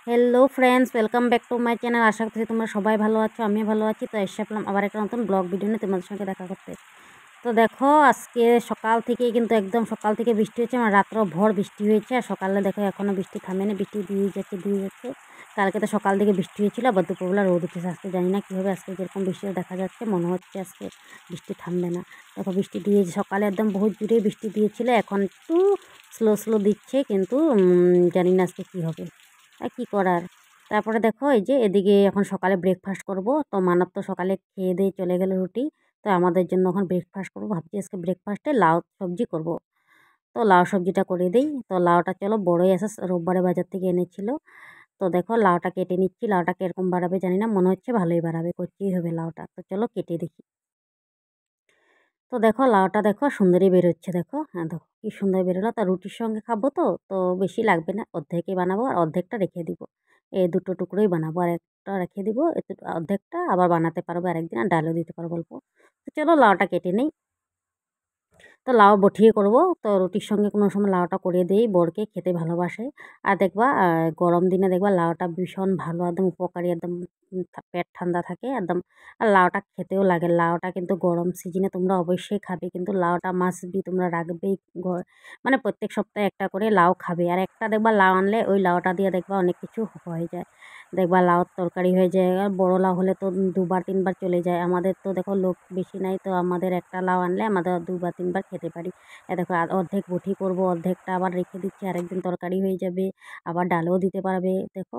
Hello friends, welcome back to my channel. আশা করছি তোমরা সবাই ভালো আছো, আমিও ভালো আছি। তো এসে পেলাম আবার একটা নতুন ব্লগ ভিডিও নিয়ে তোমাদের সঙ্গে দেখা করতে। তো দেখো, আজকে সকাল থেকে কিন্তু একদম সকাল থেকে বৃষ্টি হচ্ছে, আমার রাত্র ভর বৃষ্টি হয়েছে। আর সকালে দেখো এখনও বৃষ্টি থামেনি, বৃষ্টি দিয়ে যাচ্ছে। কালকে তো সকাল থেকে বৃষ্টি হয়েছিল, আবার দুপুরবেলা রোদ উঠেছে। আজকে জানি না কী হবে, আজকে যেরকম বৃষ্টি দেখা যাচ্ছে মনে হচ্ছে আজকে বৃষ্টি থামবে না। দেখো বৃষ্টি দিয়ে সকালে একদম বহুত জোরে বৃষ্টি দিয়েছিল, এখন একটু স্লো স্লো দিচ্ছে, কিন্তু জানি না আজকে কী হবে আর কী করার। তারপরে দেখো এই যে এদিকে এখন সকালে ব্রেকফাস্ট করব। তো মানব তো সকালে খেয়ে দিয়ে চলে গেল রুটি, তো আমাদের জন্য এখন ব্রেকফাস্ট করবো। ভাবছি আজকে ব্রেকফাস্টে লাউ সবজি করব। তো লাউ সবজিটা করে দিই। তো লাউটা চলো বড়ই আছে, রোববারে বাজার থেকে এনেছিল। তো দেখো লাউটা কেটে নিচ্ছি। লাউটা কীরকম বাড়াবে জানি না, মনে হচ্ছে ভালোই বাড়াবে, করতেই হবে লাউটা। তো চলো কেটে দেখি। তো দেখো লাউটা দেখো সুন্দরই বেরোচ্ছে, দেখো হ্যাঁ দেখো কি সুন্দর বেরোলো। তা রুটির সঙ্গে খাবো, তো বেশি লাগবে না, অর্ধেকই বানাবো আর অর্ধেকটা রেখে দিব। এই দুটো টুকরোই বানাবো, আর একটা রেখে দিব। এতে অর্ধেকটা আবার বানাতে পারবো আরেকদিন, আর ডালও দিতে পারবো অল্প। তো চলো লাউটা কেটে নেই। তো লাউ বঠিয়ে করব। তো রুটির সঙ্গে কোনো সময় লাউটা করে দিই, বরকে খেতে ভালোবাসে। আর দেখবা গরম দিনে দেখবা লাউটা ভীষণ ভালো, একদম উপকারী, একদম পেট ঠান্ডা থাকে একদম। আর লাউটা খেতেও লাগে। লাউটা কিন্তু গরম সিজনে তোমরা অবশ্যই খাবে, কিন্তু লাউটা মাস্ট বি তোমরা রাখবেই। মানে প্রত্যেক সপ্তাহে একটা করে লাউ খাবে। আর একটা দেখবা লাউ আনলে ওই লাউটা দিয়ে দেখবা অনেক কিছু হয়ে যায়। দেখবা লাউর তরকারি হয়ে যায়, আর বড় লাউ হলে তো দুবার তিনবার চলে যায়। আমাদের তো দেখো লোক বেশি নাই, তো আমাদের একটা লাউ আনলে আমাদের দুবার তিনবার খেতে পারি। দেখো অর্ধেক বটি করব, অর্ধেকটা আবার রেখে দিচ্ছি, আরেকদিন তরকারি হয়ে যাবে, আবার ডালও দিতে পারবে। দেখো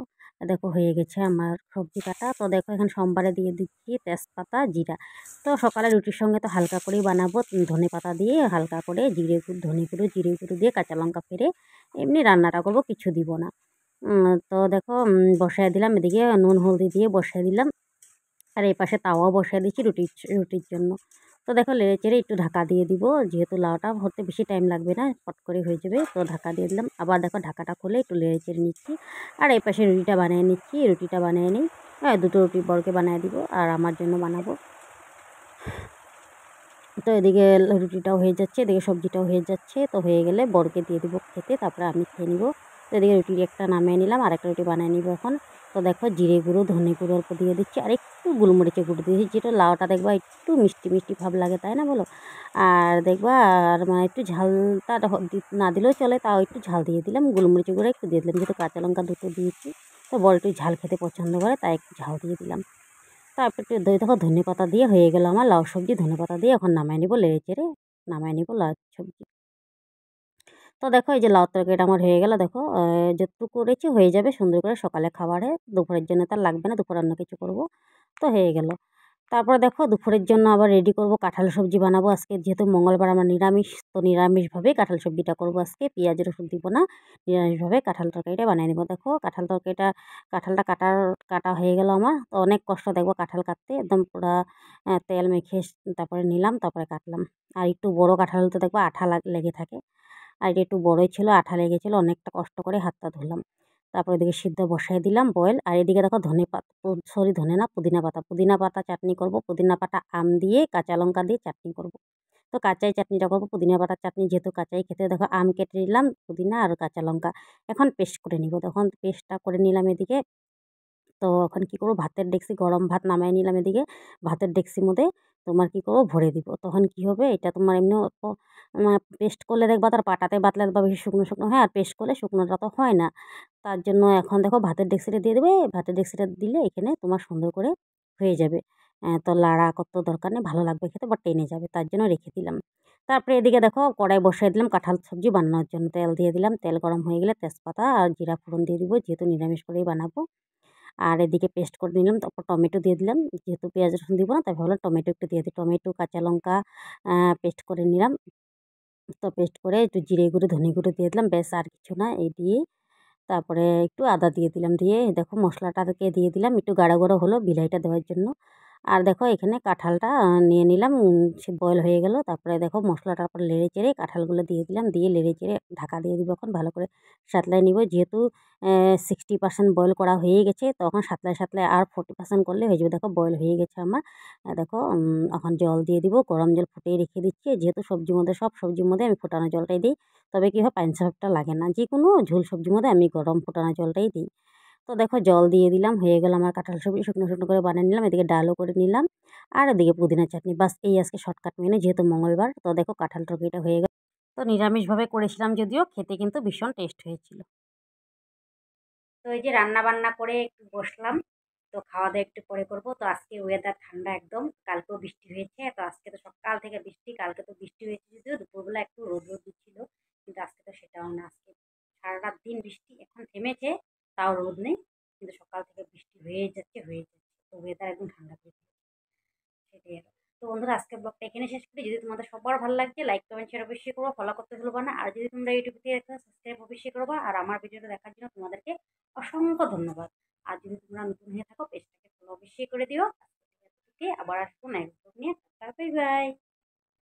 দেখো হয়ে গেছে আমার সবজি কাটা। তো দেখো এখন সোমবারে দিয়ে দিচ্ছি তেজপাতা জিরা। তো সকালে রুটির সঙ্গে তো হালকা করেই বানাবো, ধনে পাতা দিয়ে হালকা করে জিরে গুঁড়ো, ধনে গুঁড়ো, জিরে গুঁড়ো দিয়ে কাঁচা লঙ্কা ফেলে এমনি রান্নাটা করব, কিছু দিব না। তো দেখো বসায় দিলাম, এদিকে নুন হলদি দিয়ে বসায় দিলাম। আর এই পাশে তাওয়াও বসায় দিচ্ছি রুটির জন্য। তো দেখো নেড়ে চেড়ে একটু ঢাকা দিয়ে দিব, যেহেতু লাউটা হতে বেশি টাইম লাগবে না, ফট করে হয়ে যাবে। তো ঢাকা দিয়ে দিলাম। আবার দেখো ঢাকাটা খুলে একটু নেড়ে চেড়ে নিচ্ছি। আর এই পাশে রুটিটা বানিয়ে নিচ্ছি। রুটিটা বানিয়ে নিই, হ্যাঁ দুটো রুটি বরকে বানিয়ে দিব আর আমার জন্য বানাবো। তো এদিকে রুটিটাও হয়ে যাচ্ছে, এদিকে সবজিটাও হয়ে যাচ্ছে। তো হয়ে গেলে বরকে দিয়ে দিব খেতে, তারপরে আমি খেয়ে নিব। তো এদিকে রুটি একটা নামিয়ে নিলাম, আর একটা রুটি বানিয়ে নিব এখন। তো দেখো জিরে গুঁড়ো, ধনে গুঁড়ো অল্প দিয়ে দিচ্ছি, আর একটু গোলমরিচের গুঁড়ো দিয়েছি, যেটা লাউটা দেখবা একটু মিষ্টি মিষ্টি ভাব লাগে, তাই না বলো? আর দেখবা আর মানে একটু ঝালটা না দিলেও চলে, তাও একটু ঝাল দিয়ে দিলাম। গোলমরিচের গুঁড়ো একটু দিয়ে দিলাম, যেহেতু কাঁচা লঙ্কা দুটো দিয়েছি। তো বর একটু ঝাল খেতে পছন্দ করে, তাই একটু ঝাল দিয়ে দিলাম। তারপর একটু দেখো ধনেপাতা দিয়ে হয়ে গেল আমার লাউ সবজি। ধনেপাতা দিয়ে এখন নামায় নিব, নেড়ে চেড়ে নামায় নিব লাউ সবজি। তো দেখো এই যে লাউ তরকারিটা আমার হয়ে গেল। দেখো যতটুকু করেছি হয়ে যাবে সুন্দর করে সকালে খাবারে, দুপুরের জন্য তার লাগবে না, দুপুরে অন্য কিছু করব। তো হয়ে গেল। তারপরে দেখো দুপুরের জন্য আবার রেডি করব, কাঁঠাল সবজি বানাবো আজকে, যেহেতু মঙ্গলবার আমার নিরামিষ। তো নিরামিষভাবেই কাঁঠাল সবজিটা করব আজকে, পেঁয়াজ রসুন দিব না, নিরামিষভাবে কাঁঠাল তরকারিটা বানিয়ে নেব। দেখো কাঁঠালটা কাটা হয়ে গেল আমার। তো অনেক কষ্ট দেখবো কাঁঠাল কাটতে, একদম পুরা তেল মেখে তারপরে নিলাম, তারপরে কাটলাম। আর একটু বড় কাঁঠাল তো দেখবো আঠা লেগে থাকে, আর এটা একটু বড়ই ছিল, আঠা লেগেছিলো, অনেকটা কষ্ট করে হাতটা ধুলাম। তারপর এদিকে সিদ্ধ বসাই দিলাম বয়েল। আর এদিকে দেখো ধনে পাতা, সরি ধনে না, পুদিনা পাতা চাটনি করব। পুদিনা পাতা আম দিয়ে কাঁচা লঙ্কা দিয়ে চাটনি করব। তো কাঁচাই চাটনিটা করবো, পুদিনা পাতার চাটনি যেহেতু কাঁচাই খেতে। দেখো আম কেটে নিলাম, পুদিনা আর কাঁচা লঙ্কা এখন পেস্ট করে নিব। তখন পেস্টটা করে নিলাম এদিকে। তো এখন কী করবো, ভাতের ডেকচি, গরম ভাত নামাই নিলাম এদিকে। ভাতের ডেকচির মধ্যে তোমার কী করবো ভরে দিব। তখন কী হবে, এটা তোমার এমনি পেস্ট করলে দেখবা তার পাটাতে বাটলে বা বেশি শুকনো শুকনো হয়, আর পেস্ট করলে শুকনোটা তো হয় না। তার জন্য এখন দেখো ভাতের ডেকচিটা দিয়ে দেবে। ভাতের ডেকচিটা দিলে এখানে তোমার সুন্দর করে হয়ে যাবে। তো লাড়া করতে দরকার নেই, ভালো লাগবে খেতে, বা টেনে যাবে, তার জন্য রেখে দিলাম। তারপরে এদিকে দেখো কড়াই বসিয়ে দিলাম কাঁঠাল সবজি বানানোর জন্য। তেল দিয়ে দিলাম, তেল গরম হয়ে গেলে তেজপাতা আর জিরা ফোড়ন দিয়ে দিব, যেহেতু নিরামিষ করেই বানাবো। আর এদিকে পেস্ট করে নিলাম, তারপর টমেটো দিয়ে দিলাম, যেহেতু পেঁয়াজ রসুন দিব না তাই ভাবলাম টমেটো একটু দিয়ে দিই। টমেটো কাঁচা লঙ্কা পেস্ট করে নিলাম। তো পেস্ট করে একটু জিরে গুঁড়ো, ধনে গুঁড়ো দিয়ে দিলাম, ব্যাস আর কিছু না। এই দিয়ে তারপরে একটু আদা দিয়ে দিলাম, দিয়ে দেখো মশলাটাকে দিয়ে দিলাম, একটু গাঢ় গাঢ় হলো বিলাইটা দেওয়ার জন্য। আর দেখো এখানে কাঁঠালটা নিয়ে নিলাম, সে বয়েল হয়ে গেল। তারপরে দেখো মশলাটার পর নেড়ে চেড়ে কাঁঠালগুলো দিয়ে দিলাম, দিয়ে নেড়ে চেড়ে ঢাকা দিয়ে দিব। এখন ভালো করে সাঁতলায় নিব, যেহেতু 60% বয়েল করা হয়ে গেছে, তখন সাঁতলায় সাঁতলায় আর 40% করলে হয়ে যাবে। দেখো বয়েল হয়ে গেছে আমার। দেখো এখন জল দিয়ে দিব, গরম জল ফুটিয়ে রেখে দিচ্ছি, যেহেতু সব সবজির মধ্যে আমি ফোটানো জলটাই দিই। তবে কী হয় পানি সাপটা লাগে না, যে কোনো ঝোল সবজির মধ্যে আমি গরম ফোটানো জলটাই দিই। তো দেখো জল দিয়ে দিলাম, হয়ে গেল আমার কাঁঠাল সবজি, শুকনো শুকনো করে বানিয়ে নিলাম। এদিকে ডালও করে নিলাম আর এদিকে পুদিনা চাটনি, বাস এই আজকে শর্টকাট মেনু, যেহেতু মঙ্গলবার। তো দেখো কাঁঠাল তরকারিটা হয়ে গেল। তো নিরামিষভাবে করেছিলাম যদিও, খেতে কিন্তু ভীষণ টেস্ট হয়েছিল। তো এই যে রান্না বান্না করে একটু বসলাম, তো খাওয়া দাওয়া একটু পরে করবো। তো আজকে ওয়েদার ঠান্ডা একদম, কালকেও বৃষ্টি হয়েছে, তো আজকে তো সকাল থেকে বৃষ্টি, কালকে তো বৃষ্টি হয়েছে যদিও দুপুরবেলা একটু রোদ রোদ দিচ্ছিল, কিন্তু আজকে তো সেটাও না। আজকে সারা রাত দিন বৃষ্টি, এখন থেমেছে, তাও রোদ নেই, কিন্তু সকাল থেকে বৃষ্টি হয়ে যাচ্ছে। তো ওয়েদার একদম ঠান্ডা করে দিয়েছে। সেটাই আর। তো বন্ধুরা আজকে ব্লগটা এখানে শেষ করি। যদি তোমাদের সবার ভালো লাগছে, লাইক কমেন্ট শেয়ার অবশ্যই করো, ফলো করতে ভুলবা না। আর যদি তোমরা ইউটিউব থেকে দেখো, সাবস্ক্রাইব অবশ্যই করবা। আর আমার ভিডিওটা দেখার জন্য তোমাদেরকে অসংখ্য ধন্যবাদ। আর যদি তোমরা নতুন হয়ে থাকো, পেজটাকে ফলো অবশ্যই করে দিও। আজকে আবার আসবো নেক্সট ব্লগ নিয়ে। Bye bye.